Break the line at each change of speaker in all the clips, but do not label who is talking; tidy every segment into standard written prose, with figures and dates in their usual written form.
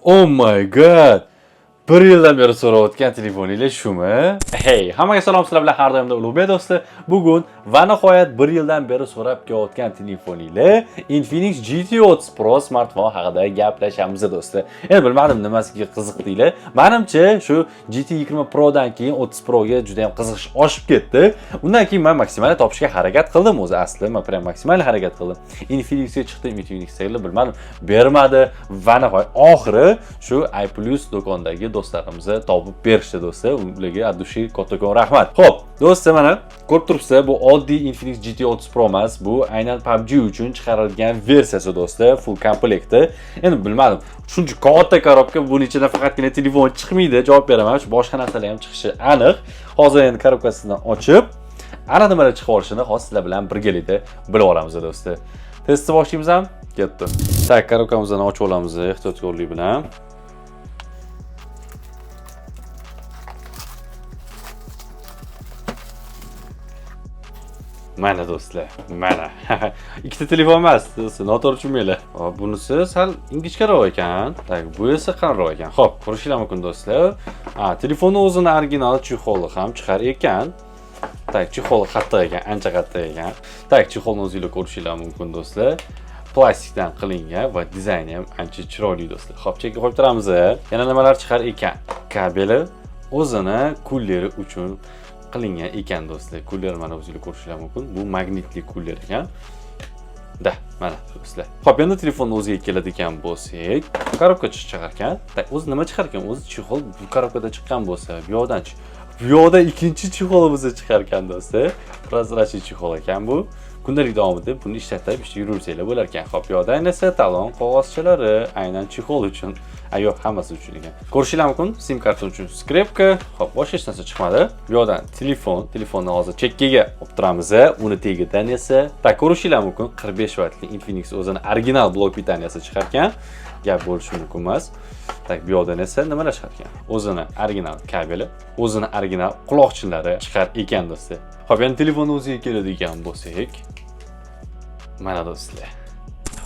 Oh my god. 1 yildan beri so'rayotgan telefoningiz shumi? Hey, hammaga salom, sizlar bilan har doimda Ulug'bek do'stlar. Bugun va nihoyat 1 yildan beri so'rab kelayotgan telefoningiz Infinix GT 30 Pro smartfon haqida gaplashamiz do'stlar. Endi bilmadim nimasiga qiziqdinglar. Menimcha shu GT 20 Pro dan keyin 30 Pro ga juda ham qiziqish oshib ketdi. Undan keyin men maksimal topishga harakat qildim o'zi asli. Men prям maksimal harakat qildim. Infinix ga chiqdim, Infinix ga bilmadim, bermadi va nihoyat oxiri shu iPlus do'kondagi do'stlarimizga topib berishdi do'stlar. Ularga addushi kattakon rahmat. Xo'p, do'stlar mana ko'rib turibsizlar, bu oddiy Infinix GT 30 Pro emas, bu aynan PUBG uchun chiqarilgan versiyasi do'stlar, full komplektda. Endi bilmadim, shuncha katta korobka buning ichidan faqatgina telefon chiqmaydi, javob beraman. Boshqa narsalar ham chiqishi aniq. Hozir endi korobkasidan ochib, ana nimalar chiqib olishini hozir sizlar bilan birgalikda bilib olamiz do'stlar. Testni boshlaymiz ham? Ketdi. Tak, korobkamizni ochib olamiz ehtiyotkorlik bilan. Mana do'stlar, mana. Ikkita telefon emas, do'stlar, noto'g'ri tushunmanglar. Hop, bunisi sal ingichkaroq ekan. Tak, bu esa qalinroq ekan. Xo'p, ko'rishinglar mumkin do'stlar. Telefonning o'zini original chexoli ham chiqar ekan. Tak, chexoli qattiq ekan, ancha qattiq ekan. Tak, chexolni o'zingizlar ko'rishinglar mumkin do'stlar. Plastikdan qilingan va dizayni ham ancha chiroyli do'stlar. Xo'p, chekka qo'yib turamiz. Yana nimalar chiqar ekan? Kabeli o'zini kulleri uchun qilingan ekan do'stlar. Kuller mana o'zingizlar ko'rishingiz mumkin. Bu magnitli kuller ekan. Da, mana do'stlar. Xo'p, endi telefonni o'ziga keladigan bo'lsak, korobka chiqar ekan. O'zi nima chiqar ekan? O'zi chexol bu korobkada chiqqan bo'lsa, bu yoqdan bu yoqda ikkinchi chexolimiz chiqar ekan do'stlar. Prozrachniy chexol ekan bu. Kundalik davomida buni ishlatib yuraversanglar bo'lar ekan. Xo'p, yoqdan esa talon qog'ozchalari aynan chexol uchun, ayo hammasi uchun ekan. Ko'rishinglar mumkin, sim karta uchun skripka. Xo'p, boshqa hech narsa chiqmadi. Bu yoqdan telefonni hozir chekkaga olib turamiz. Uni tagidan esa, tak, ko'rishinglar mumkin, 45 vatli Infinix o'zini original blok pitaniyasi chiqar ekan. Gap bo'lishi mumkin emas. Tak, bu yoqdan esa nimalar chiqar ekan? O'zini original kabeli, o'zini original quloqchinlari chiqar ekan do'stlar. Xo'p, endi telefonni o'ziga keladigan bo'lsak, mana do'stlar.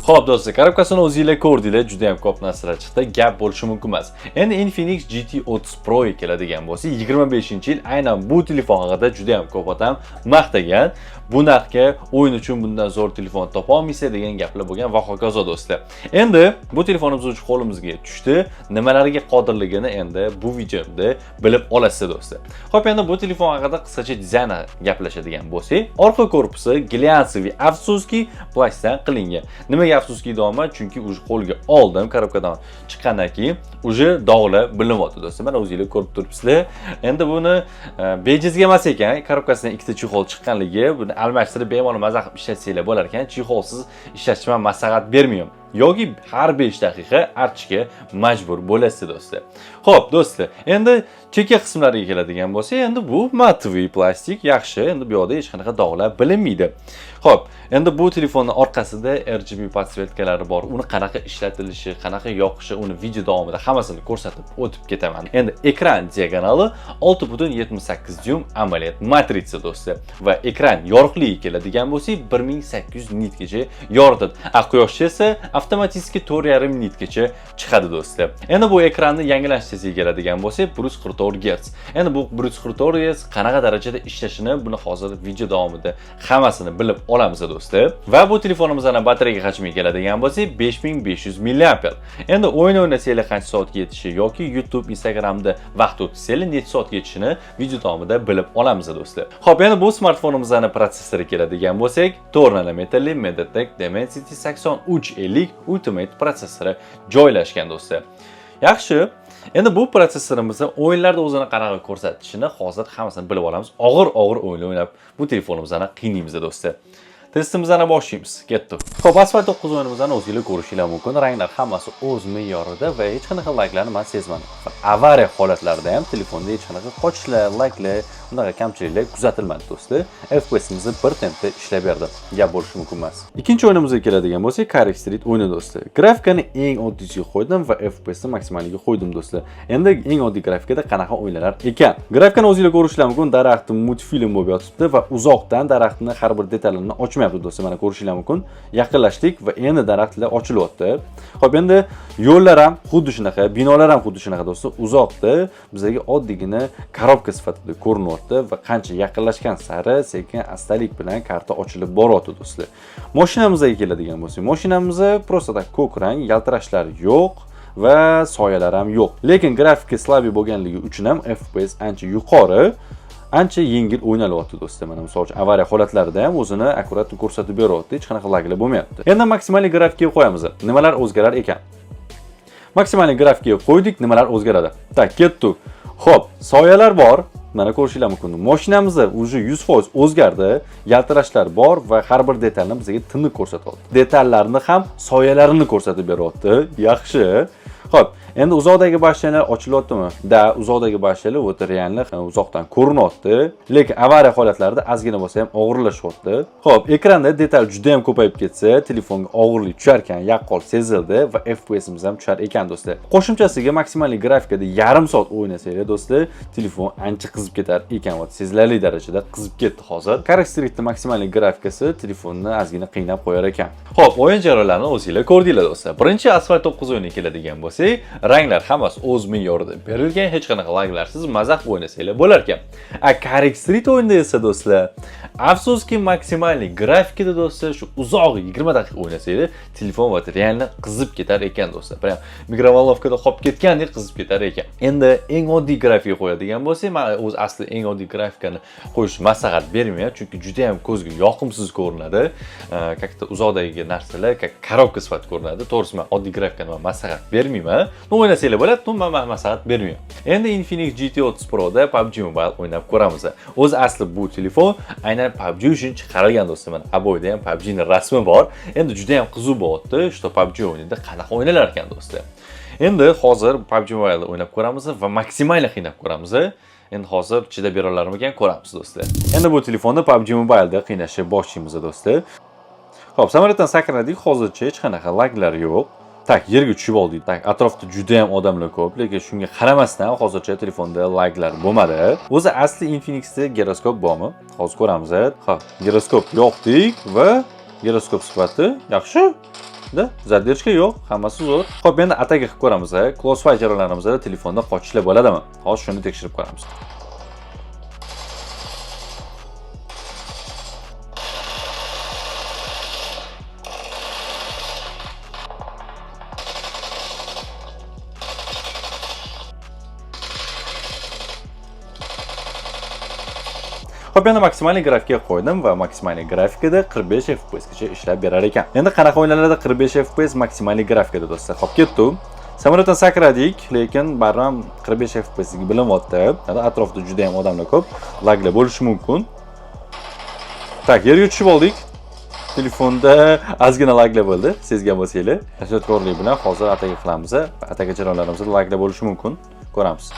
Xo'p do'stlar, korobkasini o'zingizlar ko'rdinglar, juda ham ko'p narsalar chiqdi. Gap bo'lishi mumkin emas. Endi Infinix GT 30 Pro ga keladigan bo'lsa, 25-yil aynan bu telefon haqida juda ham ko'p odam maqtagan. Bu narxga o'yin uchun bundan zo'r telefon topa olmaysiz degan gaplar bo'lgan va hokazo do'stlar. Endi bu telefonimiz o'z qo'limizga tushdi. Nimalarga qodirligini endi bu videoda bilib olasiz do'stlar. Xo'p, endi bu telefon haqida qisqacha dizayni gaplashadigan bo'lsak, orqa korpusi glyansiy, afsuski plastikdan qilingan. Nimaga afsuski deyapman? Chunki o'zi qo'lga oldim, korobkadan chiqqandan keyin o'zi dog'lar bilinyapti do'stlar. Mana o'zingizlar ko'rib turibsizlar. Endi buni bejizga emas ekan, korobkasidan ikkita chexol chiqqanligi, buni almashtirib bemalol maza qilib ishlatsanglar bo'lar ekan. Chexolsiz ishlatishga maslahat bermayman. Yoki har 5 daqiqa archishga majbur bo'lasiz do'stlar. Xo'p do'stlar, endi chekka qismlariga keladigan bo'lsa, endi bu matviy plastik yaxshi. Endi bu yoqda hech qanaqa dog'lar bilinmaydi. Xo'p, endi bu telefonning orqasida RGB podsvetkalari bor. Uni qanaqa ishlatilishi, qanaqa yoqishi, uni video davomida hammasini ko'rsatib o'tib ketaman. Endi ekran diagonali 6.78 dyum AMOLED matritsa do'stlar va ekran yorug'ligiga keladigan bo'lsak, 1800 nitgacha yoritadi. Quyoshcha esa avtomatik 4,5 nitgacha chiqadi do'stlar. Endi bu ekranni yangilash tezligiga keladigan bo'lsak, 144 Hz. Endi bu 144 Hz qanaqa darajada ishlashini buni hozir video davomida hammasini bilib olamiz do'stlar. Va bu telefonimizning batareya hajmiga keladigan bo'lsak, 5500 mAh. Endi o'yin o'ynasanglar qancha soatga yetishi yoki YouTube, Instagramda vaqt o'tkazsanglar necha soatga yetishini video davomida bilib olamiz do'stlar. Xo'p, endi bu smartfonimizning protsessoriga keladigan bo'lsak, 4 nanometrli MediaTek Dimensity 8350 Ultimate protsessori joylashgan do'stlar. Yaxshi. Endi bu protsessorimizni o'yinlarda o'zini qanaqa ko'rsatishini hozir hammasini bilib olamiz. Og'ir o'yin o'ynab bu telefonimizni qiynaymiz do'stlar. Testimizni boshlaymiz. Ketdi. Xo'p, Asphalt 9 o'yinimizni o'zingizlar ko'rishingiz mumkin. Ranglar hammasi o'z me'yorida va hech qanaqa layklarni men sezmadim. Avariya holatlarida ham telefonda hech qanaqa qochishlar, layklar, unaqa kamchiliklar kuzatilmadi do'stlar. FPS'imizni bir tempda ishlab berdi. Gap bo'lishi mumkin emas. Ikkinchi o'yinimizga keladigan bo'lsak, Carrick Street o'yini do'stlar. Grafikani eng oddiysiga qo'ydim va FPSni maksimaliga qo'ydim do'stlar. Endi eng oddiy grafikada qanaqa o'yinlar ekan? Grafikani o'zingizlar ko'rishingiz mumkin. Daraxtni multfilm bo'lib yotibdi va uzoqdan daraxtning har bir detalini ochmayapti. ochmayapti do'stlar. Mana ko'rishinglar mumkin. Yaqinlashdik va endi daraxtlar ochilyapti. Xo'p, endi yo'llar ham xuddi shunaqa, binolar ham xuddi shunaqa do'stlar. Uzoqda bizga oddiygina korobka sifatida ko'rinyapti va qancha yaqinlashgan sari sekin astalik bilan karta ochilib boryapti do'stlar. Mashinamizga keladigan bo'lsak, mashinamizda prosta ko'k rang, yaltirashlar yo'q va soyalar ham yo'q. Lekin grafika slabi bo'lganligi uchun ham FPS ancha yuqori, ancha yengil o'ynalyapti do'stlar. Mana misol uchun avariya holatlarida ham o'zini akkurat ko'rsatib beryapti, hech qanaqa laglar bo'lmayapti. Endi maksimal grafikaga qo'yamiz. Nimalar o'zgarar ekan? Maksimal grafikaga qo'ydik, nimalar o'zgaradi? Tak, ketdik. Xo'p, soyalar bor. Mana ko'rishinglar mumkin. Mashinamizda уже 100% o'zgardi. Yaltirashlar bor va har bir detalni bizga tiniq ko'rsatyapti. Detallarni ham soyalarini ko'rsatib beryapti. Yaxshi. Xo'p, endi uzoqdagi bashchalar ochilyaptimi? Da, uzoqdagi bashchalar o'ta reallik uzoqdan ko'rinyapti, lekin avariya holatlarida ozgina bo'lsa ham og'irlashyapti. Xo'p, ekranda detal juda ham ko'payib ketsa, telefonga og'irlik tushar ekan, yaqqol sezildi va FPSimiz ham tushar ekan do'stlar. Qo'shimchasiga maksimal grafikada yarim soat o'ynasanglar do'stlar, telefon ancha qizib ketar ekan, va sezilarli darajada qizib ketdi hozir. Karakteristik maksimal grafikasi telefonni ozgina qiynab qo'yar ekan. Xo'p, o'yin jarayonlarini o'zingizlar ko'rdinglar do'stlar. Birinchi Asphalt 9 o'yiniga keladigan bo'lsak, ranglar hammasi o'z me'yorida berilgan, hech qanaqa laglarsiz mazax o'ynasanglar bo'lar ekan. Karik Street o'yinida esa do'stlar, afsuski maksimal grafikada do'stlar shu uzoq 20 daqiqa o'ynasanglar, telefon va realni qizib ketar ekan do'stlar. Prям mikrovalovkada qolib ketgandek qizib ketar ekan. Endi eng oddiy grafika qo'yadigan bo'lsak, men o'z asli eng oddiy grafikani qo'yish maslahat bermayman, chunki juda ham ko'zga yoqimsiz ko'rinadi. Как-то uzoqdagi narsalar korobka sifatida ko'rinadi. To'g'risi, men oddiy grafikani maslahat bermayman. O'ynasanglar bo'ladi, men maslahat bermayman. Endi Infinix GT 30 Pro da PUBG Mobile o'ynab ko'ramiz. O'z asli bu telefon aynan PUBG uchun chiqarilgan do'stlar. Mana aboyda ham PUBG ning rasmi bor. Endi juda ham qiziq bo'lyapti, shu PUBG o'yinida qanaqa o'ynalar ekan do'stlar. Endi hozir PUBG Mobile o'ynab ko'ramiz va maksimal qiynab ko'ramiz. Endi hozir chidab bera olarmikan ko'ramiz do'stlar. Endi bu telefonni PUBG Mobile da qiynashga boshlaymiz do'stlar. Xo'p, samolyotdan sakradik, hozircha hech qanaqa laglar yo'q. Tak, yerga tushib oldik. Tak, atrofda juda ham odamlar ko'p, lekin shunga qaramasdan hozircha telefonda laglar bo'lmadi. O'zi asli Infinixda giroskop bormi? Hozir ko'ramiz. Xo'p, giroskop yoqdik va giroskop sifati yaxshi. Da, zadержка yo'q, hammasi zo'r. Xo'p, endi ataka qilib ko'ramiz. Crossfire jarayonlarimizda telefonda qochishlar bo'ladimi? Hozir shuni tekshirib ko'ramiz. Xo'p, endi maksimal grafikaga qo'ydim va maksimal grafikada 45 FPS gacha ishlab berar ekan. Endi qanaqa o'yinlarda 45 FPS maksimal grafikada do'stlar? Xo'p, ketdik. Samolyotdan sakradik, lekin barram 45 FPS ga bilinyapti. Atrofda juda ham odamlar ko'p, laglar bo'lishi mumkin. Tak, yerga tushib oldik. Telefonda ozgina laglar bo'ldi, sezgan bo'lsanglar. Tashkilotkorlik bilan hozir ataka qilamiz. Ataka jarayonlarimizda laglar bo'lishi mumkin. Ko'ramiz.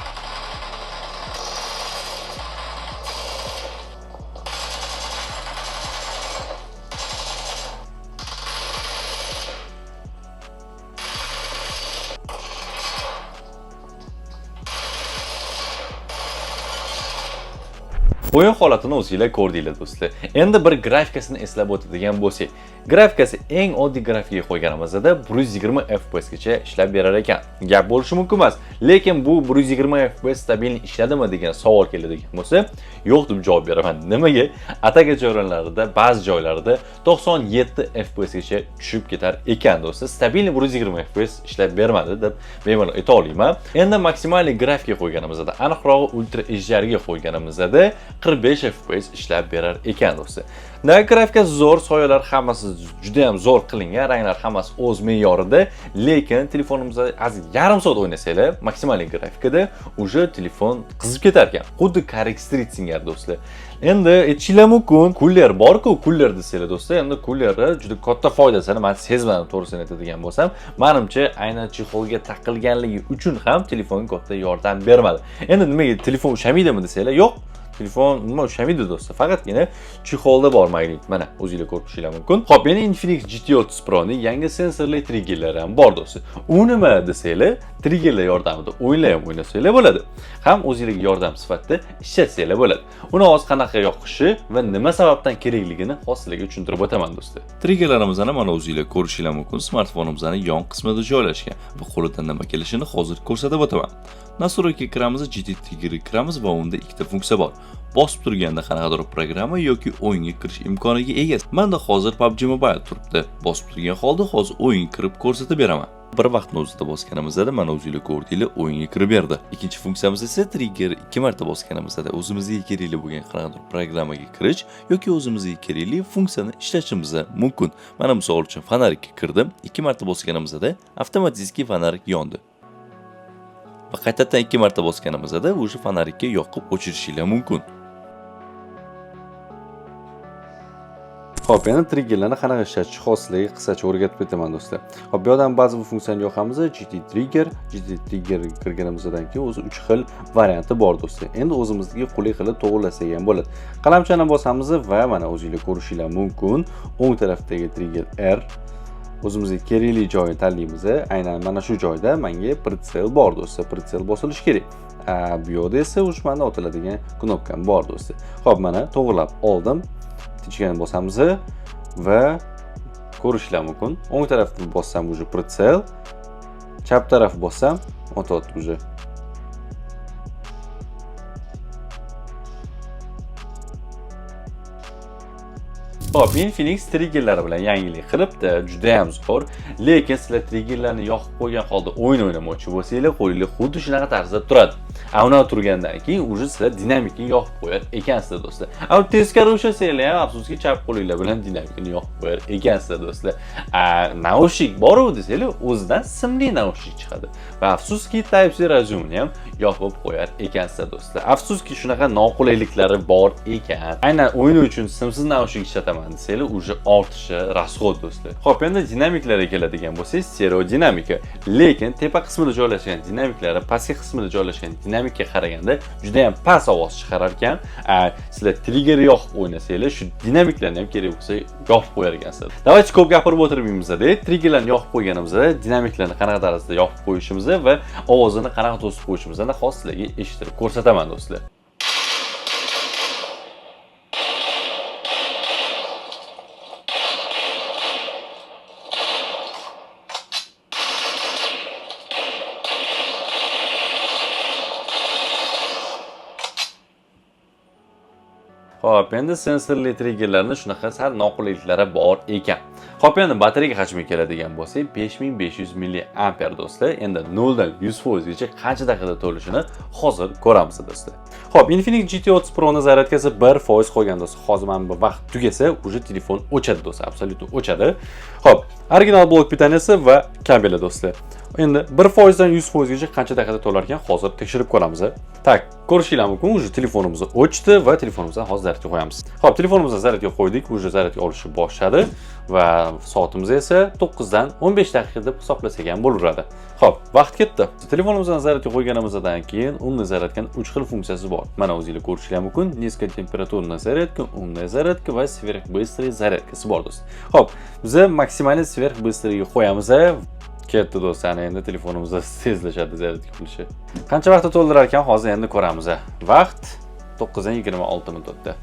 O'yin holatini o'zingizlar ko'rdinglar do'stlar. Endi bir grafikasini eslab o'tadigan bo'lsak, grafikasi eng oddiy grafikaga qo'yganimizda 120 FPS gacha ishlab berar ekan. Gap bo'lishi mumkin emas, lekin bu 120 FPS stabil ishladimi degan savol keladigan bo'lsa, yo'q deb javob beraman. Nimaga? Ataka jarayonlarida ba'zi joylarda 97 FPS gacha tushib ketar ekan do'stlar. Stabil 120 FPS ishlab bermadi deb bemalol ayta olaman. Endi maksimal grafikaga qo'yganimizda, aniqrog'i Ultra HDR ga qo'yganimizda 45 FPS ishlab berar ekan do'stlar. Grafika zo'r, soyalar hammasi juda ham zo'r qilingan, ranglar hammasi o'z me'yorida, lekin telefonimizda yarim soat o'ynasanglar, maksimal grafikada уже telefon qizib ketar ekan. Xuddi Karik Street singari do'stlar. Endi aytishinglar mumkin, cooler bor-ku, cooler desanglar do'stlar, endi coolerni juda katta foydasini men sezmadim, to'g'risini aytadigan bo'lsam. Menimcha aynan chexolga taqilganligi uchun ham telefonga katta yordam bermadi. Endi nimaga telefon ushaydimi desanglar, yo'q. telefon nima o'shamaydi do'stlar. Faqatgina chexolda bor mayli. Mana o'zingizlar ko'rib chiqishingiz mumkin. Xo'p, yana Infinix GT30 Pro'ning yangi sensorli triggerlari ham bor do'stlar. U nima desanglar, triggerlar yordamida o'yinlar ham o'ynasanglar bo'ladi. Ham o'zingizlarga yordam sifatida ishlatsanglar bo'ladi. Uni hozir qanaqa yoqishi va nima sababdan kerakligini hozir sizlarga tushuntirib o'taman do'stlar.
Triggerlarimizni mana o'zingizlar ko'rishingiz mumkin. Smartfonimizning yon qismida joylashgan va qo'lidan nima kelishini hozir ko'rsatib o'taman. Nastroyga kiramiz, GT Triggerga kiramiz va unda ikkita funksiya bor. Bosib turganda qanaqadir programma yoki o'yinga kirish imkoniga ega. Menda hozir PUBG Mobile turibdi. Bosib turgan holda hozir o'yinga kirib ko'rsatib beraman. Bir vaqtni o'zida bosganimizda mana o'zingizlar ko'rdinglar, o'yinga kirib berdi. Ikkinchi funksiyamiz esa trigger 2 marta bosganimizda o'zimizga kerakli bo'lgan qanaqadir programmaga kirish yoki o'zimizga kerakli funksiyani ishlatishimiz mumkin. Mana misol uchun fonarikka kirdim, 2 marta bosganimizda avtomatik fonarik yondi. Va qaytadan 2 marta bosganimizda o'sha fonarikka yoqib o'chirishingiz mumkin.
Xo'p, yana triggerlarni qanaqa ishlatish xosligiga qisqacha o'rgatib o'taman do'stlar. Xo'p, bu yerdan ba'zi bu funksiyani yoqamiz. GT Trigger kirganimizdan keyin o'zi 3 xil varianti bor do'stlar. Endi o'zimizga qulay qilib to'g'rilasak ham bo'ladi. Qalamchani bosamiz va mana o'zingizlar ko'rishingiz mumkin. O'ng tarafdagi trigger R o'zimizga kerakli joyni tanlaymiz. Aynan mana shu joyda menga pritsel bor do'stlar. Pritsel bosilishi kerak. Bu yerda esa o'sha menda o'tiladigan knopkam bor do'stlar. Xo'p, mana to'g'rilab oldim. Ichgani bosamiz va ko'rishlar mumkin. O'ng tarafni bossam уже pritsel, chap taraf bossam o'tadi уже. Xo'p, Infinix triggerlari bilan yangilik qilibdi, juda ham zo'r. Lekin sizlar triggerlarni yoqib qo'ygan holda o'yin o'ynamoqchi bo'lsanglar, qo'linglar xuddi shunaqa tarzda turadi. Uni turgandan keyin уже sizlar dinamikni yoqib qo'yar ekansizlar do'stlar. Teskari ushlasanglar ham afsuski chap qo'linglar bilan dinamikni yoqib qo'yar ekansizlar do'stlar. Naushnik bor-ku desanglar, o'zidan simli naushnik chiqadi. Va afsuski Type-C rejimini ham yoqib qo'yar ekansizlar do'stlar. Afsuski shunaqa noqulayliklari bor ekan. Aynan o'yin uchun simsiz naushnik ishlataman desanglar, уже ortishi rasxod do'stlar. Xo'p, endi dinamiklarga keladigan bo'lsak, stereo dinamika. Lekin tepa qismida joylashgan dinamiklari pastki qismida joylashgan dinamikka qaraganda juda ham past ovoz chiqarar ekan. Sizlar trigger yoqib o'ynasanglar, shu dinamiklarni ham kerak bo'lsa yoqib qo'yar ekansizlar. Davaychi ko'p gapirib o'tirmaymiz-da, triggerlarni yoqib qo'yganimizda dinamiklarni qanaqa tarzda yoqib qo'yishimizni va ovozini qanaqa to'sib qo'yishimizni hozir sizlarga eshittirib ko'rsataman do'stlar. Xo'p, endi sensorli triggerlarning shunaqa sal noqulayliklari bor ekan. Xo'p, endi batareya hajmiga keladigan bo'lsak, 5500 mAh do'stlar. Endi 0 dan 100% gacha qancha daqiqada to'lishini hozir ko'ramiz do'stlar. Xo'p, Infinix GT30 Pro'ning zaryadkasi 1% qolgan do'stlar. Hozir mana bu vaqt tugasa, уже telefon o'chadi do'stlar, absolyutno o'chadi. Xo'p, original blok pitaniyasi va kabeli do'stlar. Endi 1% dan 100% gacha qancha daqiqada to'lar ekan, hozir tekshirib ko'ramiz. Tak, ko'rishingiz mumkin, уже telefonimiz o'chdi va telefonimizdan hozir zaryadga qo'yamiz. Xo'p, telefonimizni zaryadga qo'ydik, уже zaryadga olishni boshladi va soatimiz esa 9 dan 15 daqiqa deb hisoblasak ham bo'laveradi. Xo'p, vaqt ketdi. Telefonimizdan zaryadga qo'yganimizdan keyin uni zaryadgan 3 xil funksiyasi bor. Mana o'zingizlar ko'rishingiz mumkin. Низкотемпературная зарядка, умная зарядка va сверхбыстрый zaryadkasi bor do'stlar. Xo'p, biz maksimal sверхбыстрыйga qo'yamiz. Ketdi do'stlar, endi telefonimizda tezlashadi zaryadga qilishi. Qancha vaqtda to'ldirar ekan, hozir endi ko'ramiz. Vaqt 9 dan 26 minut o'tdi.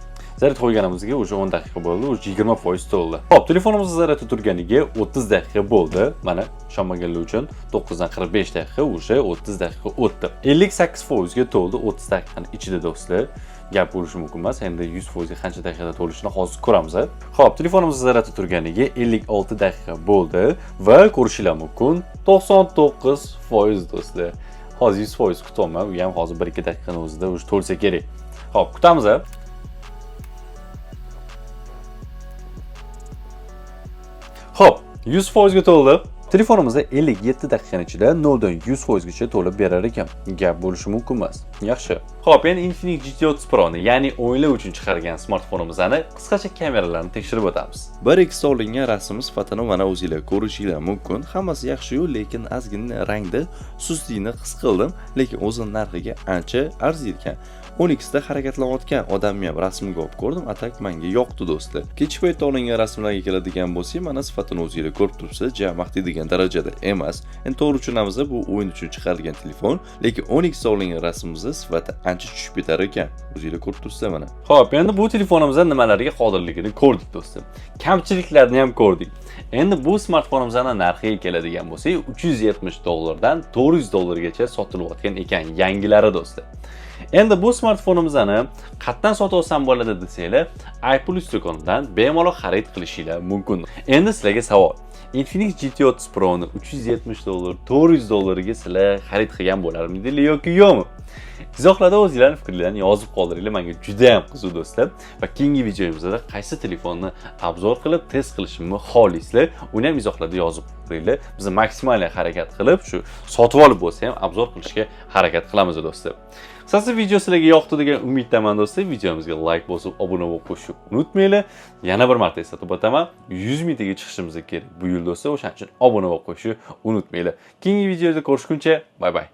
Zaryad qo'yganimizga уже 10 daqiqa bo'ldi, уже 20% to'ldi. Xo'p, telefonimizda zaryadda turganiga 30 daqiqa bo'ldi. Mana ishonmaganlar uchun 9 dan 45 daqiqa, уже 30 daqiqa o'tdi. 58% ga to'ldi 30 daqiqaning ichida do'stlar. Gap bo'lishi mumkin emas. Endi 100% ga qancha daqiqada to'lishini hozir ko'ramiz. Xo'p, telefonimizda zaryadda turganiga 56 daqiqa bo'ldi va ko'rishingiz mumkin 99% do'stlar. Hozir 100% kutolmay, u ham hozir 1-2 daqiqaning o'zida уже to'lsa kerak. Xo'p, kutamiz. Xo'p, 100% ga to'ldi. Telefonimizda 57 daqiqaning ichida 0 dan 100% gacha to'lib berar ekan. Gap bo'lishi mumkin emas. Yaxshi. Xo'p, endi Infinix GT30 Pro ni, ya'ni o'yinlar uchun chiqargan smartfonimizni qisqacha kameralarni tekshirib o'tamiz.
1x olingan rasmimiz sifatini mana o'zingizlar ko'rishingiz mumkin. Hammasi yaxshi-yu, lekin ozgina rangda sustlikni his qildim, lekin o'zi narxiga ancha arziydigan. 10x da harakatlanayotgan odamni ham rasmiga olib ko'rdim, atak menga yoqdi do'stlar. Kech paytda olingan rasmlarga keladigan bo'lsak, mana sifatini o'zingizlar ko'rib turibsiz, maqtaydigan darajada emas. Endi to'g'ri tushunamiz, bu o'yin uchun chiqarilgan telefon, lekin 10x olingan rasmimiz sifati ancha tushib ketar ekan. O'zingizlar ko'rib turibsizlar mana.
Xo'p, endi bu telefonimizda nimalarga qodirligini ko'rdik do'stlar. Kamchiliklarni ham ko'rdik. Endi bu smartfonimizning narxiga keladigan bo'lsak, $370 dan $400 gacha sotilayotgan ekan, yangilari do'stlar. Endi bu smartfonimizni qayerdan sotib olsam bo'ladi desanglar, iPlus do'konidan bemalol xarid qilishingiz mumkin. Endi sizlarga savol. Infinix GT30 Pro ni $370, $400 ga sizlar xarid qilgan bo'larmidinglar yoki yo'qmi? Izohlarda o'zingizlarning fikrlaringizni yozib qoldiringlar. Menga juda ham qiziq do'stlar. Va keyingi videomizda qaysi telefonni obzor qilib, test qilishimni xohlaysizlar, uni ham izohlarda yozib qo'yinglar. Biz maksimal harakat qilib, shu sotib olib bo'lsa ham obzor qilishga harakat qilamiz do'stlar. Qisqasi video sizlarga yoqdi degan umiddaman do'stlar. Videomizga like bosib, obuna bo'lib qo'yishni unutmanglar. Yana bir marta eslatib o'taman, 100 mingtaga chiqishimiz kerak bu yil do'stlar. O'shaning uchun obuna bo'lib qo'yishni unutmanglar. Keyingi videoda ko'rishguncha, bay bay.